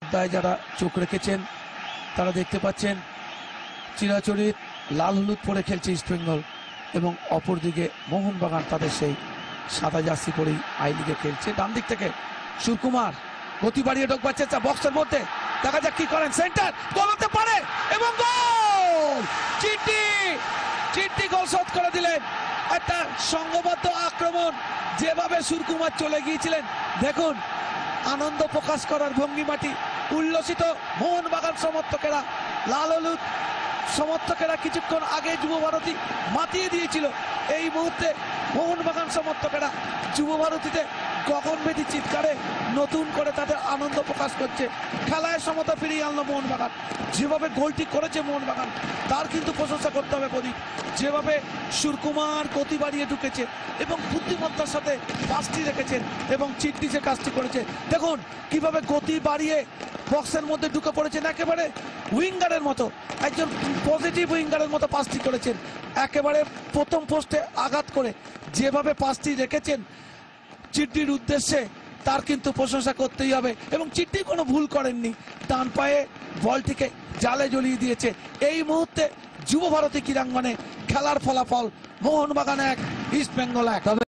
পর্দায় যারা চোখ রেখেছেন তারা দেখতে পাচ্ছেন চিরাচরিত লাল হলুদ পরে খেলছে ইস্টবেঙ্গল এবং অপরদিকে মোহনবাগান তাদের সেই সাদা জার্সি পরেই আই লিগে খেলছে। ডান দিক থেকে সুরকুমার গতি বাড়িয়ে ঢোকবার চেষ্টা, বক্সের মধ্যে দেখা যাক কি করেন, সেন্টার গোল হতে পারে এবং গোল! চিট্টি গোল শোধ করে দিলেন। একটা সংঘবদ্ধ আক্রমণ, যেভাবে সুরকুমার চলে গিয়েছিলেন দেখুন, আনন্দ প্রকাশ করার ভঙ্গিমাটি, উল্লসিত মোহনবাগান সমর্থকেরা, লাল হলুদ সমর্থকেরা কিছুক্ষণ আগে যুব ভারতী মাতিয়ে দিয়েছিল। এই মুহূর্তে মোহনবাগান সমর্থকেরা যুব ভারতীতে গগনভেদী চিৎকারে নতুন করে তাদের আনন্দ প্রকাশ করছে। খেলায় সমতা ফিরিয়ে আনলো মোহনবাগান। যেভাবে গোলটি করেছে মোহনবাগান তার কিন্তু প্রশংসা করতে হবে প্রদীপ। যেভাবে সুরকুমার গতি বাড়িয়ে ঢুকেছে এবং বুদ্ধিমত্তার সাথে পাসটি রেখেছেন এবং চিট্টি যে কাজটি করেছে দেখুন কিভাবে গতি বাড়িয়ে বক্সের মধ্যে ঢুকে পড়েছেন, একেবারে উইঙ্গারের মতো, একজন পজিটিভ উইঙ্গারের মতো পাসটি করেছেন। একেবারে প্রথম পোস্টে আঘাত করে যেভাবে পাসটি রেখেছেন চিট্টির উদ্দেশ্যে তার কিন্তু প্রশংসা করতেই হবে। এবং চিট্টি কোনো ভুল করেননি, ডান পায়ে বলটিকে জালে জড়িয়ে দিয়েছে। এই মুহূর্তে যুব ভারতী ক্রীড়াঙ্গনে খেলার ফলাফল মোহনবাগান 1 ইস্টবেঙ্গল 1।